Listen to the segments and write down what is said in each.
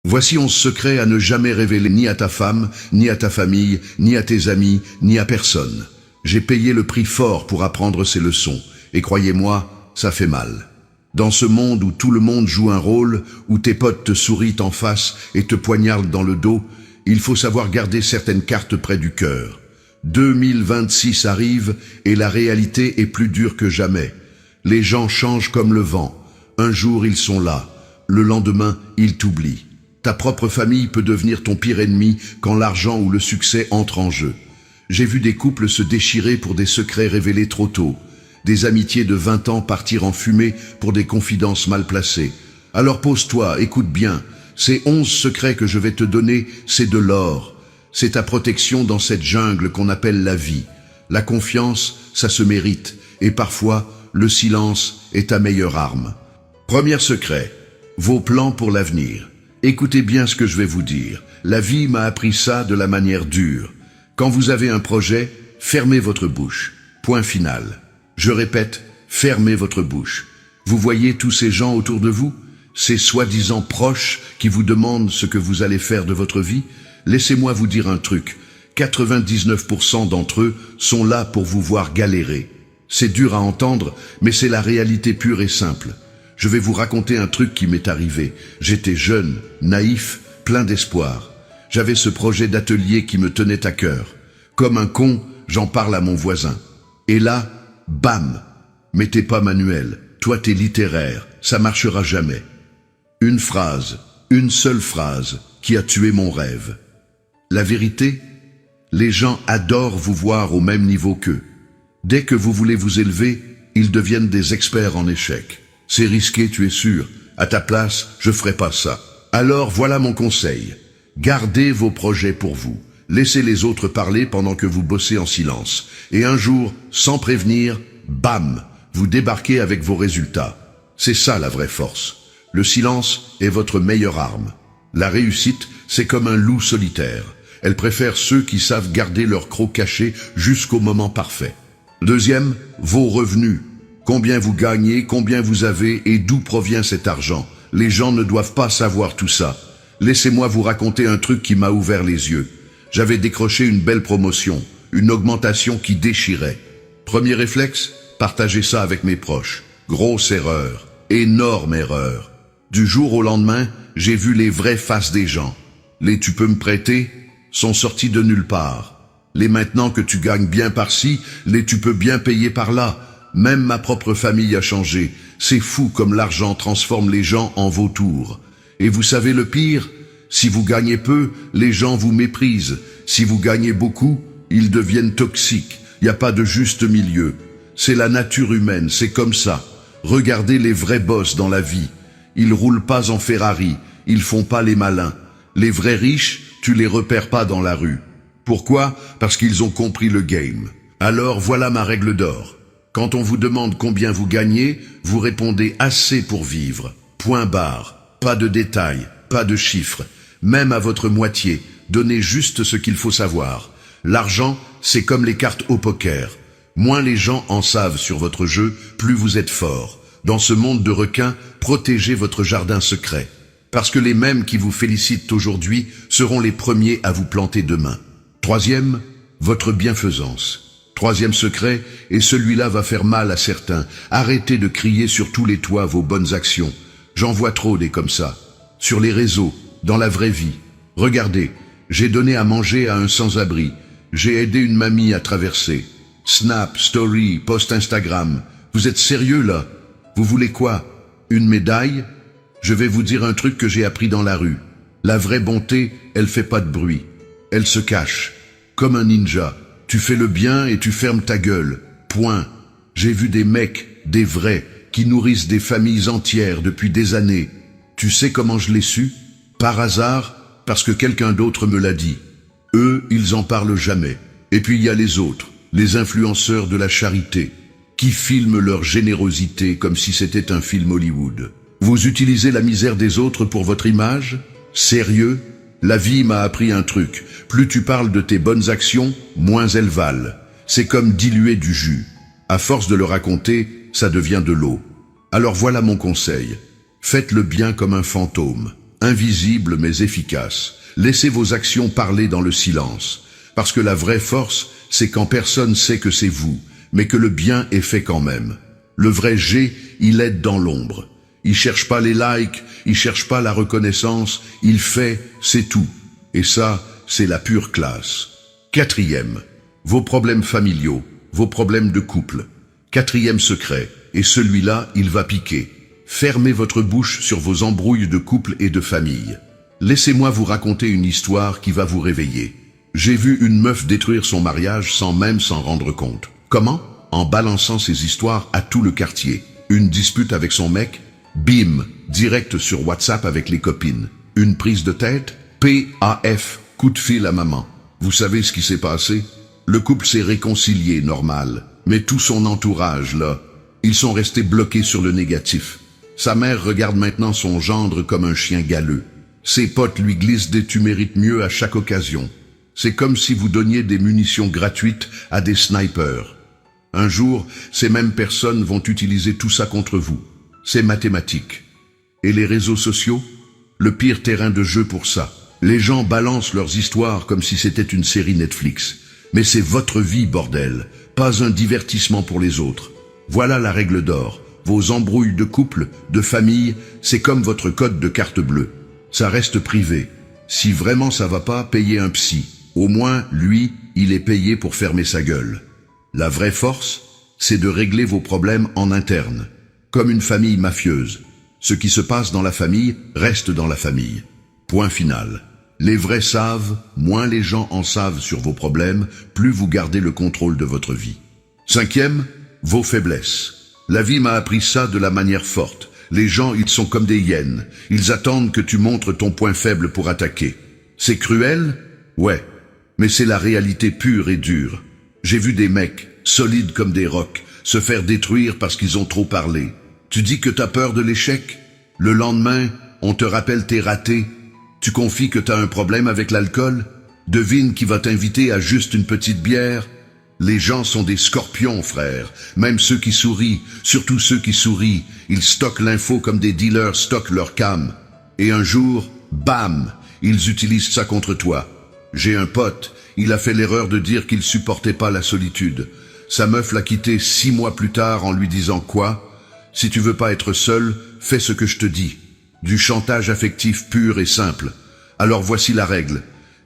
Voici 11 secrets à ne jamais révéler ni à ta femme, ni à ta famille, ni à tes amis, ni à personne. J'ai payé le prix fort pour apprendre ces leçons, et croyez-moi, ça fait mal. Dans ce monde où tout le monde joue un rôle, où tes potes te sourient en face et te poignardent dans le dos, il faut savoir garder certaines cartes près du cœur. 2026 arrive et la réalité est plus dure que jamais. Les gens changent comme le vent. Un jour ils sont là, le lendemain ils t'oublient. Ta propre famille peut devenir ton pire ennemi quand l'argent ou le succès entrent en jeu. J'ai vu des couples se déchirer pour des secrets révélés trop tôt. Des amitiés de 20 ans partir en fumée pour des confidences mal placées. Alors pose-toi, écoute bien, ces 11 secrets que je vais te donner, c'est de l'or. C'est ta protection dans cette jungle qu'on appelle la vie. La confiance, ça se mérite, et parfois, le silence est ta meilleure arme. Premier secret, vos plans pour l'avenir. Écoutez bien ce que je vais vous dire. La vie m'a appris ça de la manière dure. Quand vous avez un projet, fermez votre bouche. Point final. Je répète, fermez votre bouche. Vous voyez tous ces gens autour de vous, ces soi-disant proches qui vous demandent ce que vous allez faire de votre vie? Laissez-moi vous dire un truc. 99% d'entre eux sont là pour vous voir galérer. C'est dur à entendre, mais c'est la réalité pure et simple. Je vais vous raconter un truc qui m'est arrivé. J'étais jeune, naïf, plein d'espoir. J'avais ce projet d'atelier qui me tenait à cœur. Comme un con, j'en parle à mon voisin. Et là, bam! Mais t'es pas manuel, toi t'es littéraire, ça marchera jamais. Une phrase, une seule phrase, qui a tué mon rêve. La vérité? Les gens adorent vous voir au même niveau qu'eux. Dès que vous voulez vous élever, ils deviennent des experts en échecs. C'est risqué, tu es sûr. À ta place, je ferai pas ça. Alors voilà mon conseil. Gardez vos projets pour vous. Laissez les autres parler pendant que vous bossez en silence. Et un jour, sans prévenir, bam, vous débarquez avec vos résultats. C'est ça la vraie force. Le silence est votre meilleure arme. La réussite, c'est comme un loup solitaire. Elle préfère ceux qui savent garder leur croc caché jusqu'au moment parfait. Deuxième, vos revenus. Combien vous gagnez, combien vous avez et d'où provient cet argent. Les gens ne doivent pas savoir tout ça. Laissez-moi vous raconter un truc qui m'a ouvert les yeux. J'avais décroché une belle promotion, une augmentation qui déchirait. Premier réflexe, partager ça avec mes proches. Grosse erreur, énorme erreur. Du jour au lendemain, j'ai vu les vraies faces des gens. Les tu peux me prêter sont sortis de nulle part. Les maintenant que tu gagnes bien par-ci, les tu peux bien payer par-là. Même ma propre famille a changé. C'est fou comme l'argent transforme les gens en vautours. Et vous savez le pire? Si vous gagnez peu, les gens vous méprisent. Si vous gagnez beaucoup, ils deviennent toxiques. Il n'y a pas de juste milieu. C'est la nature humaine, c'est comme ça. Regardez les vrais boss dans la vie. Ils roulent pas en Ferrari, ils font pas les malins. Les vrais riches, tu les repères pas dans la rue. Pourquoi? Parce qu'ils ont compris le game. Alors voilà ma règle d'or. Quand on vous demande combien vous gagnez, vous répondez assez pour vivre. Point barre. Pas de détails, pas de chiffres. Même à votre moitié, donnez juste ce qu'il faut savoir. L'argent, c'est comme les cartes au poker. Moins les gens en savent sur votre jeu, plus vous êtes fort. Dans ce monde de requins, protégez votre jardin secret. Parce que les mêmes qui vous félicitent aujourd'hui seront les premiers à vous planter demain. Troisième, votre bienfaisance. Troisième secret, et celui-là va faire mal à certains. Arrêtez de crier sur tous les toits vos bonnes actions. J'en vois trop des comme ça. Sur les réseaux, dans la vraie vie. Regardez, j'ai donné à manger à un sans-abri. J'ai aidé une mamie à traverser. Snap, story, post Instagram. Vous êtes sérieux là? Vous voulez quoi? Une médaille? Je vais vous dire un truc que j'ai appris dans la rue. La vraie bonté, elle fait pas de bruit. Elle se cache. Comme un ninja. Tu fais le bien et tu fermes ta gueule. Point. J'ai vu des mecs, des vrais, qui nourrissent des familles entières depuis des années. Tu sais comment je l'ai su? Par hasard, parce que quelqu'un d'autre me l'a dit. Eux, ils en parlent jamais. Et puis il y a les autres, les influenceurs de la charité, qui filment leur générosité comme si c'était un film Hollywood. Vous utilisez la misère des autres pour votre image? Sérieux? La vie m'a appris un truc. Plus tu parles de tes bonnes actions, moins elles valent. C'est comme diluer du jus. À force de le raconter, ça devient de l'eau. Alors voilà mon conseil. Faites le bien comme un fantôme. invisible mais efficace. Laissez vos actions parler dans le silence. Parce que la vraie force, c'est quand personne sait que c'est vous, mais que le bien est fait quand même. Le vrai G, il aide dans l'ombre. Il cherche pas les likes, il cherche pas la reconnaissance, il fait, c'est tout. Et ça, c'est la pure classe. Quatrième, vos problèmes familiaux, vos problèmes de couple. Quatrième secret, et celui-là, il va piquer. Fermez votre bouche sur vos embrouilles de couple et de famille. Laissez-moi vous raconter une histoire qui va vous réveiller. J'ai vu une meuf détruire son mariage sans même s'en rendre compte. Comment? En balançant ses histoires à tout le quartier. Une dispute avec son mec, bim, direct sur WhatsApp avec les copines. Une prise de tête, PAF, coup de fil à maman. Vous savez ce qui s'est passé? Le couple s'est réconcilié, normal. Mais tout son entourage, là, ils sont restés bloqués sur le négatif. Sa mère regarde maintenant son gendre comme un chien galeux. Ses potes lui glissent des « tu mérites mieux » à chaque occasion. C'est comme si vous donniez des munitions gratuites à des snipers. Un jour, ces mêmes personnes vont utiliser tout ça contre vous. C'est mathématique. Et les réseaux sociaux? Le pire terrain de jeu pour ça. Les gens balancent leurs histoires comme si c'était une série Netflix. Mais c'est votre vie, bordel, pas un divertissement pour les autres. Voilà la règle d'or. Vos embrouilles de couple, de famille, c'est comme votre code de carte bleue. Ça reste privé. Si vraiment ça va pas, payez un psy. Au moins, lui, il est payé pour fermer sa gueule. La vraie force, c'est de régler vos problèmes en interne. Comme une famille mafieuse. Ce qui se passe dans la famille reste dans la famille. Point final. Les vrais savent, moins les gens en savent sur vos problèmes, plus vous gardez le contrôle de votre vie. Cinquième, vos faiblesses. La vie m'a appris ça de la manière forte. Les gens, ils sont comme des hyènes. Ils attendent que tu montres ton point faible pour attaquer. C'est cruel? Ouais. Mais c'est la réalité pure et dure. J'ai vu des mecs, solides comme des rocs, se faire détruire parce qu'ils ont trop parlé. Tu dis que t'as peur de l'échec? Le lendemain, on te rappelle tes ratés. Tu confies que t'as un problème avec l'alcool? Devine qui va t'inviter à juste une petite bière? Les gens sont des scorpions, frère. Même ceux qui sourient, surtout ceux qui sourient, ils stockent l'info comme des dealers stockent leur cam. Et un jour, bam, ils utilisent ça contre toi. J'ai un pote, il a fait l'erreur de dire qu'il supportait pas la solitude. Sa meuf l'a quitté 6 mois plus tard en lui disant quoi? Si tu veux pas être seul, fais ce que je te dis. Du chantage affectif pur et simple. Alors voici la règle.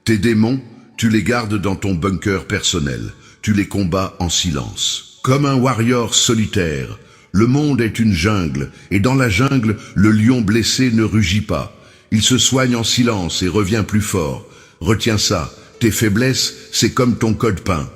Tes démons, tu les gardes dans ton bunker personnel. Tu les combats en silence. Comme un warrior solitaire. Le monde est une jungle, et dans la jungle, le lion blessé ne rugit pas. Il se soigne en silence et revient plus fort. Retiens ça, tes faiblesses, c'est comme ton code-pain.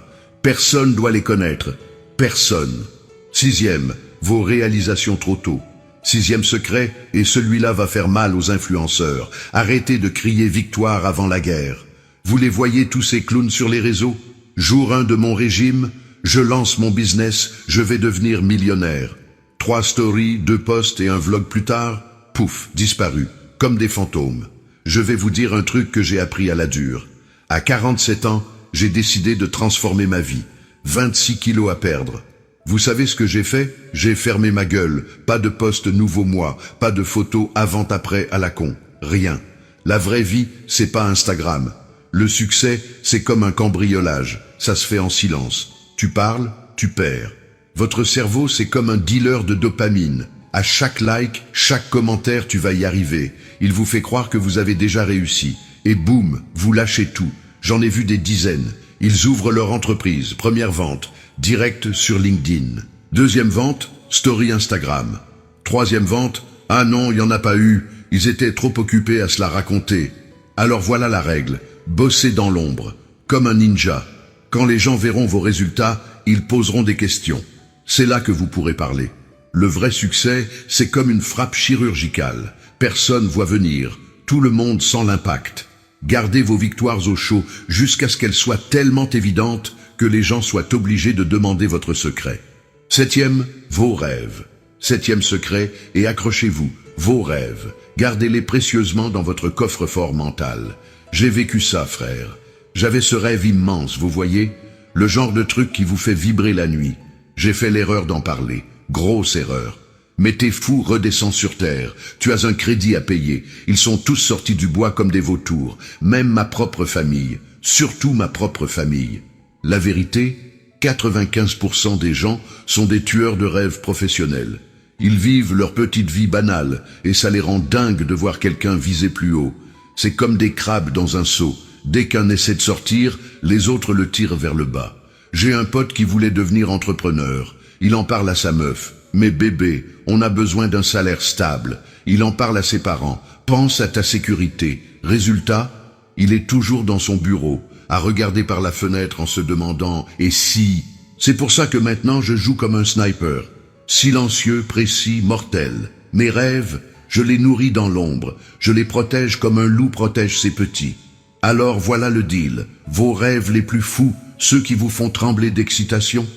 Personne doit les connaître. Personne. Sixième, vos réalisations trop tôt. Sixième secret, et celui-là va faire mal aux influenceurs. Arrêtez de crier victoire avant la guerre. Vous les voyez tous ces clowns sur les réseaux? Jour 1 de mon régime, je lance mon business, je vais devenir millionnaire. 3 stories, 2 posts et un vlog plus tard, pouf, disparu, comme des fantômes. Je vais vous dire un truc que j'ai appris à la dure. À 47 ans, j'ai décidé de transformer ma vie. 26 kilos à perdre. Vous savez ce que j'ai fait? J'ai fermé ma gueule. Pas de post nouveau moi, pas de photos avant-après à la con. Rien. La vraie vie, c'est pas Instagram. Le succès, c'est comme un cambriolage. Ça se fait en silence. Tu parles, tu perds. Votre cerveau, c'est comme un dealer de dopamine. À chaque like, chaque commentaire, tu vas y arriver. Il vous fait croire que vous avez déjà réussi. Et boum, vous lâchez tout. J'en ai vu des dizaines. Ils ouvrent leur entreprise. Première vente, direct sur LinkedIn. Deuxième vente, story Instagram. Troisième vente, ah non, il n'y en a pas eu. Ils étaient trop occupés à se la raconter. Alors voilà la règle. Bossez dans l'ombre, comme un ninja. Quand les gens verront vos résultats, ils poseront des questions. C'est là que vous pourrez parler. Le vrai succès, c'est comme une frappe chirurgicale. Personne voit venir. Tout le monde sent l'impact. Gardez vos victoires au chaud jusqu'à ce qu'elles soient tellement évidentes que les gens soient obligés de demander votre secret. Septième, vos rêves. Septième secret, et accrochez-vous, vos rêves. Gardez-les précieusement dans votre coffre-fort mental. J'ai vécu ça, frère. J'avais ce rêve immense, vous voyez? Le genre de truc qui vous fait vibrer la nuit. J'ai fait l'erreur d'en parler. Grosse erreur. Mais t'es fou, redescends sur terre. Tu as un crédit à payer. Ils sont tous sortis du bois comme des vautours. Même ma propre famille. Surtout ma propre famille. La vérité, 95% des gens sont des tueurs de rêves professionnels. Ils vivent leur petite vie banale et ça les rend dingues de voir quelqu'un viser plus haut. C'est comme des crabes dans un seau. Dès qu'un essaie de sortir, les autres le tirent vers le bas. J'ai un pote qui voulait devenir entrepreneur. Il en parle à sa meuf. Mais bébé, on a besoin d'un salaire stable. Il en parle à ses parents. Pense à ta sécurité. Résultat, il est toujours dans son bureau, à regarder par la fenêtre en se demandant « et si ?» C'est pour ça que maintenant je joue comme un sniper. Silencieux, précis, mortel. Mes rêves, je les nourris dans l'ombre. Je les protège comme un loup protège ses petits. Alors voilà le deal. Vos rêves les plus fous, ceux qui vous font trembler d'excitation,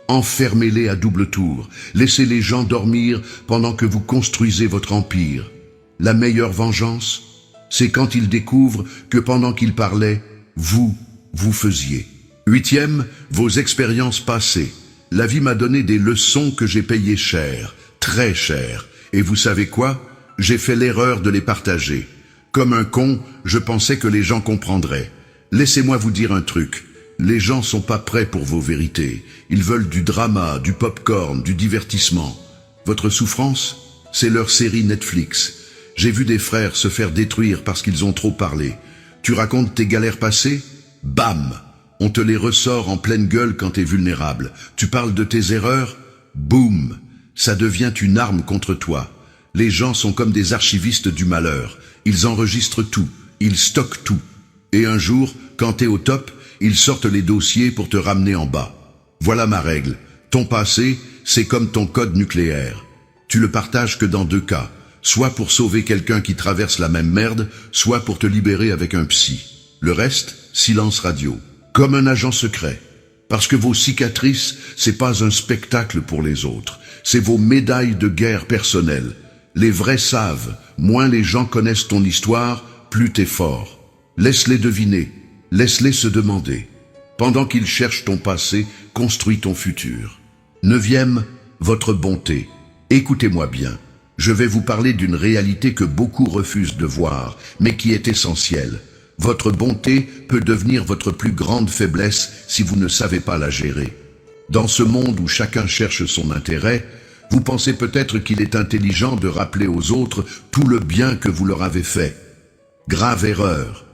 enfermez-les à double tour. Laissez les gens dormir pendant que vous construisez votre empire. La meilleure vengeance, c'est quand ils découvrent que pendant qu'ils parlaient, vous faisiez. 8e, vos expériences passées. La vie m'a donné des leçons que j'ai payées cher, très cher. Et vous savez quoi? J'ai fait l'erreur de les partager. Comme un con, je pensais que les gens comprendraient. Laissez-moi vous dire un truc. Les gens sont pas prêts pour vos vérités. Ils veulent du drama, du popcorn, du divertissement. Votre souffrance, c'est leur série Netflix. J'ai vu des frères se faire détruire parce qu'ils ont trop parlé. Tu racontes tes galères passées? Bam! On te les ressort en pleine gueule quand t'es vulnérable. Tu parles de tes erreurs? Boum! Ça devient une arme contre toi. Les gens sont comme des archivistes du malheur. Ils enregistrent tout. Ils stockent tout. Et un jour, quand t'es au top, ils sortent les dossiers pour te ramener en bas. Voilà ma règle. Ton passé, c'est comme ton code nucléaire. Tu le partages que dans 2 cas. Soit pour sauver quelqu'un qui traverse la même merde, soit pour te libérer avec un psy. Le reste, silence radio. Comme un agent secret. Parce que vos cicatrices, c'est pas un spectacle pour les autres. C'est vos médailles de guerre personnelles. Les vrais savent, moins les gens connaissent ton histoire, plus t'es fort. Laisse-les deviner. Laisse-les se demander. Pendant qu'ils cherchent ton passé, construis ton futur. 9e, votre bonté. Écoutez-moi bien. Je vais vous parler d'une réalité que beaucoup refusent de voir, mais qui est essentielle. Votre bonté peut devenir votre plus grande faiblesse si vous ne savez pas la gérer. Dans ce monde où chacun cherche son intérêt, vous pensez peut-être qu'il est intelligent de rappeler aux autres tout le bien que vous leur avez fait. Grave erreur.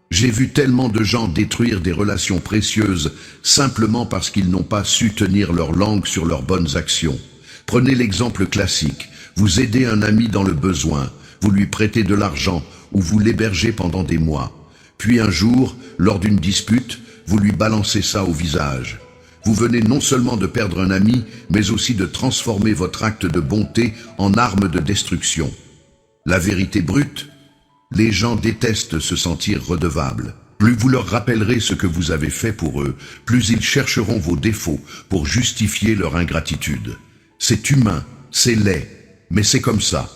J'ai vu tellement de gens détruire des relations précieuses simplement parce qu'ils n'ont pas su tenir leur langue sur leurs bonnes actions. Prenez l'exemple classique. Vous aidez un ami dans le besoin, vous lui prêtez de l'argent ou vous l'hébergez pendant des mois. Puis un jour, lors d'une dispute, vous lui balancez ça au visage. Vous venez non seulement de perdre un ami, mais aussi de transformer votre acte de bonté en arme de destruction. La vérité brute, les gens détestent se sentir redevables. Plus vous leur rappellerez ce que vous avez fait pour eux, plus ils chercheront vos défauts pour justifier leur ingratitude. C'est humain, c'est laid, mais c'est comme ça.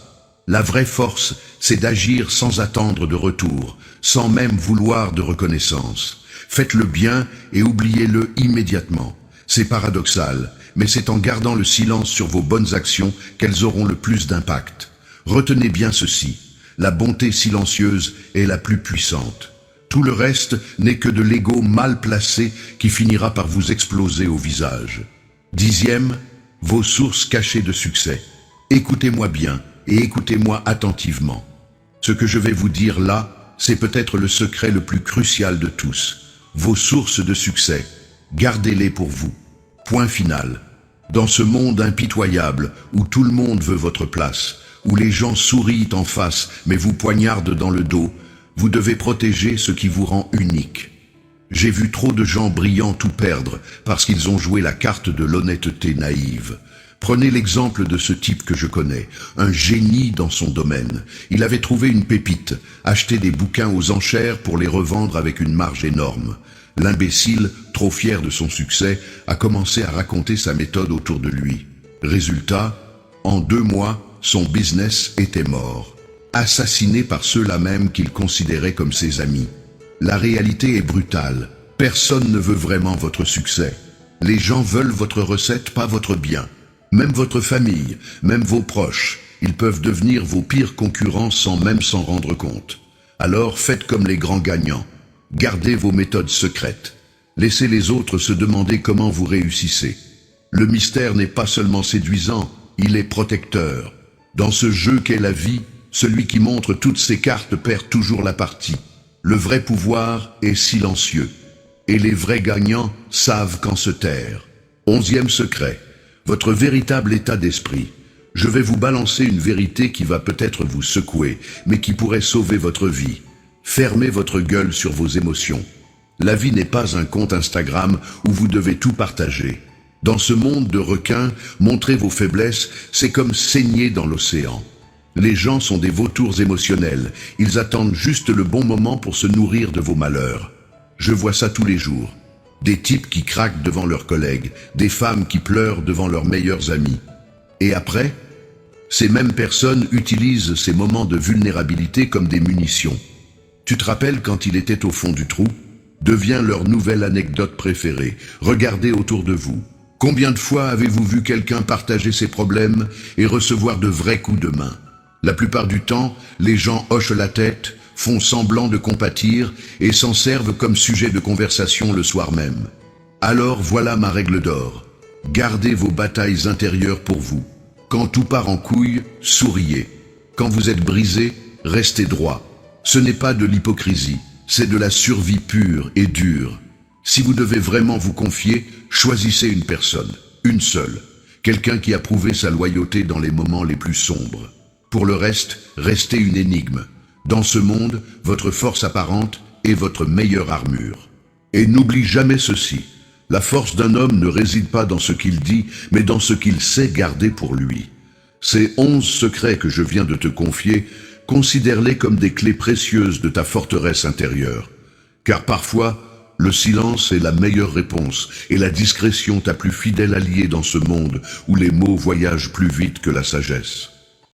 La vraie force, c'est d'agir sans attendre de retour, sans même vouloir de reconnaissance. Faites le bien et oubliez-le immédiatement. C'est paradoxal, mais c'est en gardant le silence sur vos bonnes actions qu'elles auront le plus d'impact. Retenez bien ceci. La bonté silencieuse est la plus puissante. Tout le reste n'est que de l'ego mal placé qui finira par vous exploser au visage. 10e, vos sources cachées de succès. Écoutez-moi bien et écoutez-moi attentivement. Ce que je vais vous dire là, c'est peut-être le secret le plus crucial de tous. Vos sources de succès, gardez-les pour vous. Point final. Dans ce monde impitoyable où tout le monde veut votre place, où les gens sourient en face mais vous poignardent dans le dos, vous devez protéger ce qui vous rend unique. J'ai vu trop de gens brillants tout perdre parce qu'ils ont joué la carte de l'honnêteté naïve. Prenez l'exemple de ce type que je connais, un génie dans son domaine. Il avait trouvé une pépite, acheté des bouquins aux enchères pour les revendre avec une marge énorme. L'imbécile, trop fier de son succès, a commencé à raconter sa méthode autour de lui. Résultat, en 2 mois, son business était mort, assassiné par ceux-là même qu'il considérait comme ses amis. La réalité est brutale. Personne ne veut vraiment votre succès. Les gens veulent votre recette, pas votre bien. Même votre famille, même vos proches, ils peuvent devenir vos pires concurrents sans même s'en rendre compte. Alors faites comme les grands gagnants. Gardez vos méthodes secrètes. Laissez les autres se demander comment vous réussissez. Le mystère n'est pas seulement séduisant, il est protecteur. Dans ce jeu qu'est la vie, celui qui montre toutes ses cartes perd toujours la partie. Le vrai pouvoir est silencieux. Et les vrais gagnants savent quand se taire. 11e secret. Votre véritable état d'esprit. Je vais vous balancer une vérité qui va peut-être vous secouer, mais qui pourrait sauver votre vie. Fermez votre gueule sur vos émotions. La vie n'est pas un compte Instagram où vous devez tout partager. Dans ce monde de requins, montrer vos faiblesses, c'est comme saigner dans l'océan. Les gens sont des vautours émotionnels. Ils attendent juste le bon moment pour se nourrir de vos malheurs. Je vois ça tous les jours. Des types qui craquent devant leurs collègues, des femmes qui pleurent devant leurs meilleurs amis. Et après, ces mêmes personnes utilisent ces moments de vulnérabilité comme des munitions. Tu te rappelles quand il était au fond du trou? Devient leur nouvelle anecdote préférée. Regardez autour de vous. Combien de fois avez-vous vu quelqu'un partager ses problèmes et recevoir de vrais coups de main? La plupart du temps, les gens hochent la tête, font semblant de compatir et s'en servent comme sujet de conversation le soir même. Alors voilà ma règle d'or. Gardez vos batailles intérieures pour vous. Quand tout part en couille, souriez. Quand vous êtes brisé, restez droit. Ce n'est pas de l'hypocrisie, c'est de la survie pure et dure. Si vous devez vraiment vous confier, choisissez une personne, une seule. Quelqu'un qui a prouvé sa loyauté dans les moments les plus sombres. Pour le reste, restez une énigme. Dans ce monde, votre force apparente est votre meilleure armure. Et n'oublie jamais ceci. La force d'un homme ne réside pas dans ce qu'il dit, mais dans ce qu'il sait garder pour lui. Ces 11 secrets que je viens de te confier, considère-les comme des clés précieuses de ta forteresse intérieure. Car parfois, le silence est la meilleure réponse et la discrétion ta plus fidèle alliée dans ce monde où les mots voyagent plus vite que la sagesse.